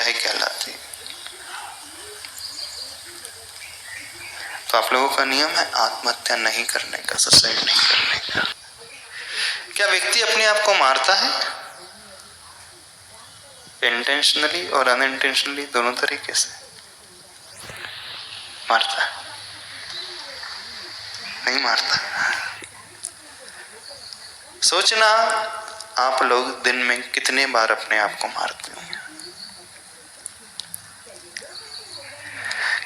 ही कहलाती है। तो आप लोगों का नियम है आत्महत्या नहीं करने का, सुसाइड नहीं करने का। क्या व्यक्ति अपने आप को मारता है? इंटेंशनली और अनइंटेंशनली दोनों तरीके से मारता है? नहीं मारता। सोचना आप लोग दिन में कितने बार अपने आप को मारते हो,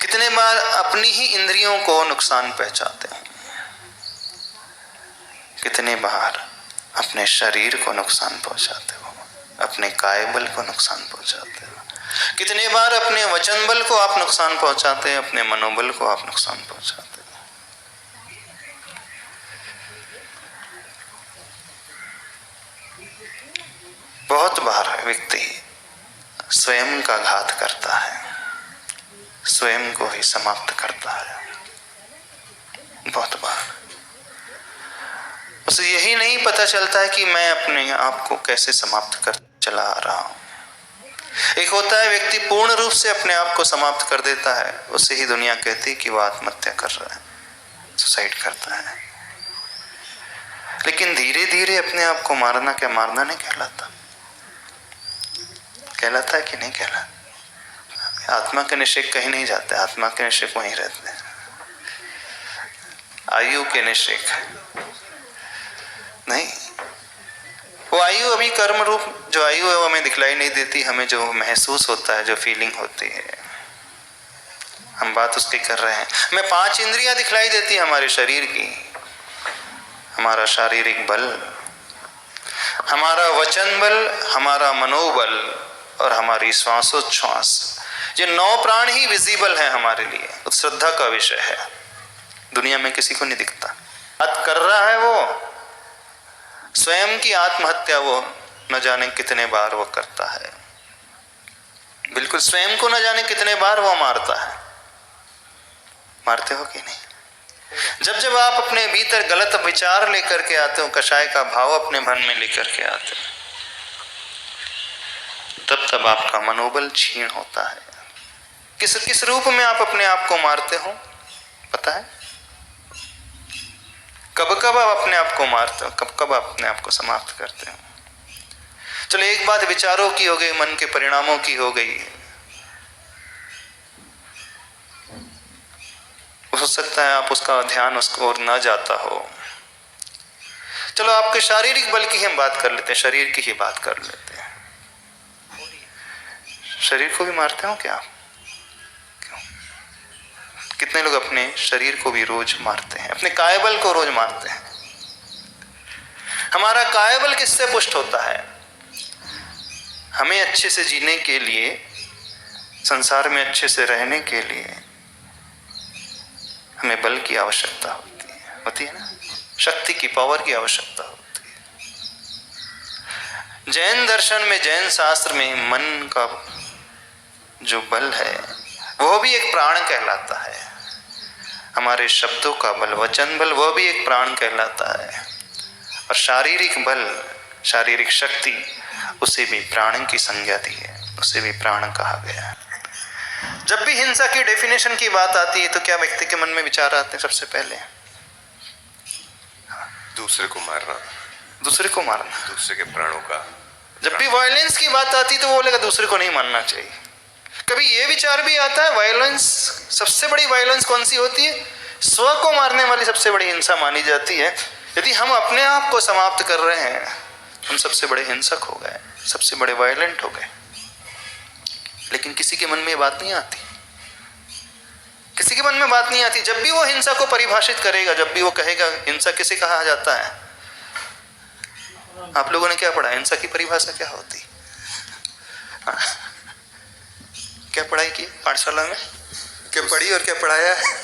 कितने बार अपनी ही इंद्रियों को नुकसान पहुंचाते हो, कितने बार अपने शरीर को नुकसान पहुंचाते हो, अपने काय बल को नुकसान पहुंचाते हो, कितने बार अपने वचन बल को आप नुकसान पहुंचाते हैं, अपने मनोबल को आप नुकसान पहुंचाते हो। बहुत बार व्यक्ति स्वयं का घात करता है, स्वयं को ही समाप्त करता है। बहुत बार उसे यही नहीं पता चलता है कि मैं अपने आप को कैसे समाप्त कर चला आ रहा हूं। एक होता है व्यक्ति पूर्ण रूप से अपने आप को समाप्त कर देता है, उसे ही दुनिया कहती है कि वह आत्महत्या कर रहा है, सुसाइड करता है। लेकिन धीरे धीरे अपने आप को मारना क्या मारना नहीं कहलाता? कहलाता है कि नहीं कहलाता? आत्मा के निषेक कहीं नहीं जाते, आत्मा के निषेक वहीं रहते हैं। आयु के निषेक नहीं, वो आयु अभी कर्म रूप जो आयु है वो हमें दिखलाई नहीं देती, हमें जो महसूस होता है, जो फीलिंग होती है, हम बात उसकी कर रहे हैं। हमें 5 इंद्रियां दिखलाई देती है हमारे शरीर की, हमारा शारीरिक बल, हमारा वचन बल, हमारा मनोबल और हमारी श्वासोच्छ्वास। ये 9 प्राण ही विजिबल है हमारे लिए, श्रद्धा का विषय है, दुनिया में किसी को नहीं दिखता। बात कर रहा है वो स्वयं की आत्महत्या, वो न जाने कितने बार वो करता है, बिल्कुल स्वयं को न जाने कितने बार वो मारता है। मारते हो कि नहीं? जब जब आप अपने भीतर गलत विचार लेकर के आते हो, कषाय का भाव अपने मन में लेकर के आते हो, तब तब आपका मनोबल क्षीण होता है। किस किस रूप में आप अपने आप को मारते हो पता है? कब कब आप अपने आप को मारते हो, कब कब आप अपने आप को समाप्त करते हो? चलो एक बात विचारों की हो गई, मन के परिणामों की हो गई। हो सकता है आप उसका ध्यान उसको और ना जाता हो। चलो आपके शारीरिक बल की हम बात कर लेते हैं, शरीर की ही बात कर लेते हैं। शरीर को भी मारते हो क्या आप? क्यों? कितने लोग अपने शरीर को भी रोज मारते हैं, अपने कायबल को रोज मारते हैं। हमारा कायबल किससे पुष्ट होता है? हमें अच्छे से जीने के लिए, संसार में अच्छे से रहने के लिए हमें बल की आवश्यकता होती है ना, शक्ति की, पावर की आवश्यकता होती है। जैन दर्शन में, जैन शास्त्र में मन का जो बल है वो भी एक प्राण कहलाता है। हमारे शब्दों का बल, वचन बल, वो भी एक प्राण कहलाता है। और शारीरिक बल, शारीरिक शक्ति, उसे भी प्राण की संज्ञा दी है, उसे भी प्राण कहा गया है। जब भी हिंसा की डेफिनेशन की बात आती है तो क्या व्यक्ति के मन में विचार आते हैं? सबसे पहले दूसरे को मारना, दूसरे को मारना, दूसरे के प्राणों का। जब भी वायलेंस की बात आती है तो वो बोलेगा दूसरे को नहीं मानना चाहिए। कभी ये विचार भी आता है वायलेंस, सबसे बड़ी वायलेंस कौन सी होती है? स्व को मारने वाली सबसे बड़ी हिंसा मानी जाती है। यदि हम अपने आप को समाप्त कर रहे हैं, हम सबसे बड़े हिंसक हो गए, सबसे बड़े वायलेंट हो गए। लेकिन किसी के मन में ये बात नहीं आती, किसी के मन में बात नहीं आती। जब भी वो हिंसा को परिभाषित करेगा, जब भी वो कहेगा हिंसा किसे कहा जाता है, आप लोगों ने क्या पढ़ा? हिंसा की परिभाषा क्या होती? क्या पढ़ाई की पाठशाला में? क्या पढ़ी और क्या पढ़ाया है?